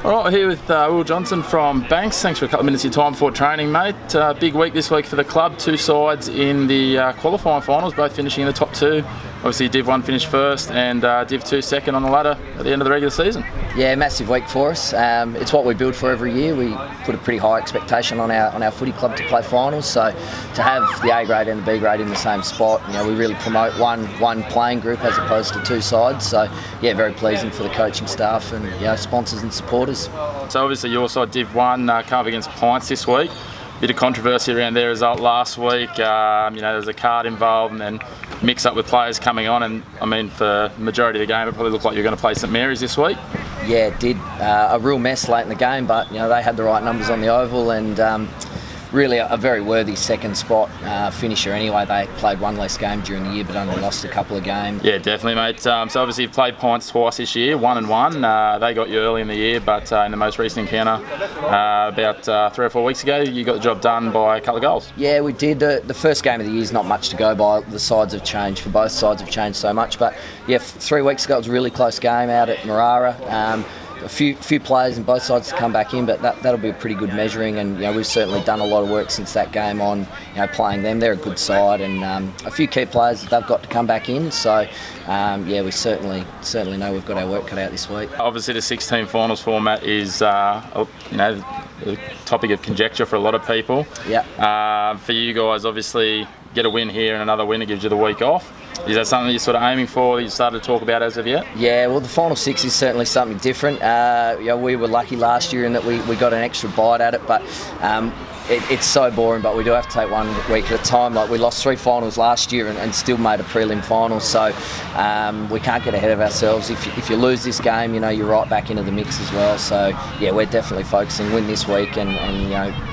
All right, we're here with Will Johnson from Banks. Thanks for a couple of minutes of your time before training, mate. Big week this week for the club. Two sides in the qualifying finals, both finishing in the top two. Obviously, Div 1 finished first and Div 2 second on the ladder at the end of the regular season. Yeah, massive week for us. It's what we build for every year. We put a pretty high expectation on our footy club to play finals. So to have the A grade and the B grade in the same spot, we really promote one playing group as opposed to two sides. So yeah, very pleasing for the coaching staff and sponsors and supporters. So obviously your side Div 1 come up against Pints this week. Bit of controversy around their result last week. There's a card involved and then mix up with players coming on, and I mean for the majority of the game it probably looked like you're going to play St Mary's this week. Yeah, it did. A real mess late in the game, but they had the right numbers on the oval and really a very worthy second spot finisher anyway. They played one less game during the year but only lost a couple of games. Yeah, definitely, mate. So obviously you've played Pints twice this year, 1-1. They got you early in the year, but in the most recent encounter about 3 or 4 weeks ago, you got the job done by a couple of goals. Yeah, we did. The first game of the year is not much to go by. The sides have changed, for both sides have changed so much. But yeah, 3 weeks ago it was a really close game out at Marrara. A few players in both sides to come back in, but that'll be a pretty good measuring, and we've certainly done a lot of work since that game on playing them. They're a good side, and a few key players that they've got to come back in. So we certainly know we've got our work cut out this week. Obviously the 16 finals format is the topic of conjecture for a lot of people. Yeah. For you guys, obviously get a win here and another win, it gives you the week off. Is that something you're sort of aiming for, that you started to talk about as of yet? Yeah, well, the final six is certainly something different. We were lucky last year in that we got an extra bite at it, but it's so boring, but we do have to take 1 week at a time. Like, we lost 3 finals last year and still made a prelim final, so we can't get ahead of ourselves. If you lose this game, you're right back into the mix as well. So yeah, we're definitely focusing, win this week and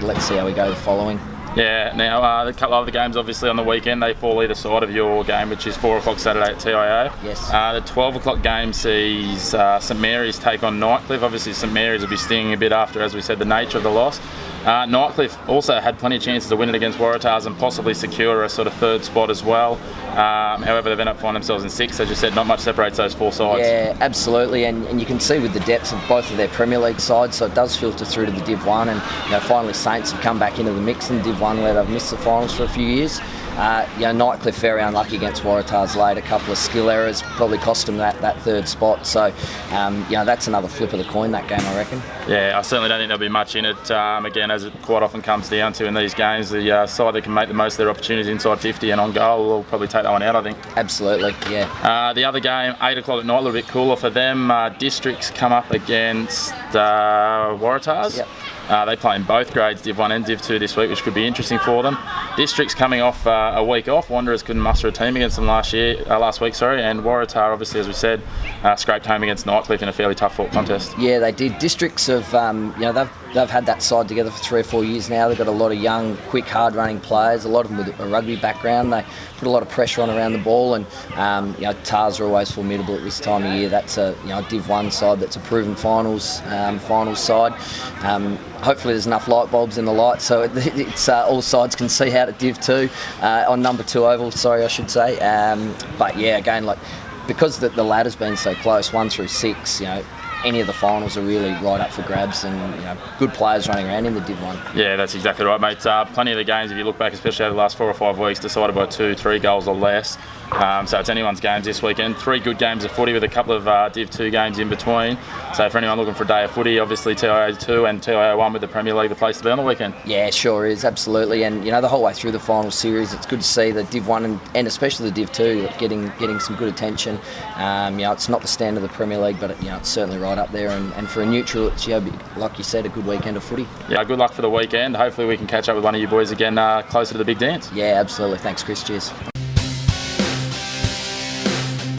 let's see how we go the following. Yeah, now a couple of the games obviously on the weekend, they fall either side of your game, which is 4 o'clock Saturday at TIO. Yes. The 12 o'clock game sees St Mary's take on Nightcliff. Obviously St Mary's will be stinging a bit after, as we said, the nature of the loss. Nightcliff also had plenty of chances to win it against Waratahs and possibly secure a sort of third spot as well. However, they've ended up finding themselves in 6th. As you said, not much separates those 4 sides. Yeah, absolutely, and you can see with the depths of both of their Premier League sides, so it does filter through to the Div 1, and finally Saints have come back into the mix in Div 1 where they've missed the finals for a few years. Nightcliff very unlucky against Waratahs late. A couple of skill errors probably cost them that third spot. So, that's another flip of the coin, that game, I reckon. Yeah, I certainly don't think there'll be much in it. Again, as it quite often comes down to in these games, the side that can make the most of their opportunities inside 50 and on goal will probably take that one out, I think. Absolutely, yeah. The other game, 8 o'clock at night, a little bit cooler for them. Districts come up against Waratahs. Yep. They play in both grades, Div 1 and Div 2 this week, which could be interesting for them. Districts coming off a week off. Wanderers couldn't muster a team against them last week, and Waratah, obviously, as we said, scraped home against Nightcliff in a fairly tough fought contest. Yeah, they did. Districts have, they've had that side together for 3 or 4 years now. They've got a lot of young, quick, hard-running players, a lot of them with a rugby background. They put a lot of pressure on around the ball, and Tars are always formidable at this time of year. That's a Div 1 side that's a proven finals side. Hopefully there's enough light bulbs in the light so it's all sides can see out at Div 2 on number 2 oval, I should say. But yeah, again, because the ladder's been so close, 1 through 6, any of the finals are really right up for grabs, and good players running around in the Div 1. Yeah, that's exactly right, mate. Plenty of the games, if you look back, especially over the last 4 or 5 weeks, decided by 2, 3 goals or less. So it's anyone's games this weekend. 3 good games of footy with a couple of Div 2 games in between. So for anyone looking for a day of footy, obviously TIO 2 and TIO 1 with the Premier League, the place to be on the weekend. Yeah, sure is, absolutely. And the whole way through the final series, it's good to see the Div 1 and especially the Div 2 getting some good attention. It's not the standard of the Premier League, but it's certainly right up there. And for a neutral, it's like you said, a good weekend of footy. Yeah, good luck for the weekend. Hopefully we can catch up with one of you boys again closer to the big dance. Yeah, absolutely. Thanks, Chris. Cheers.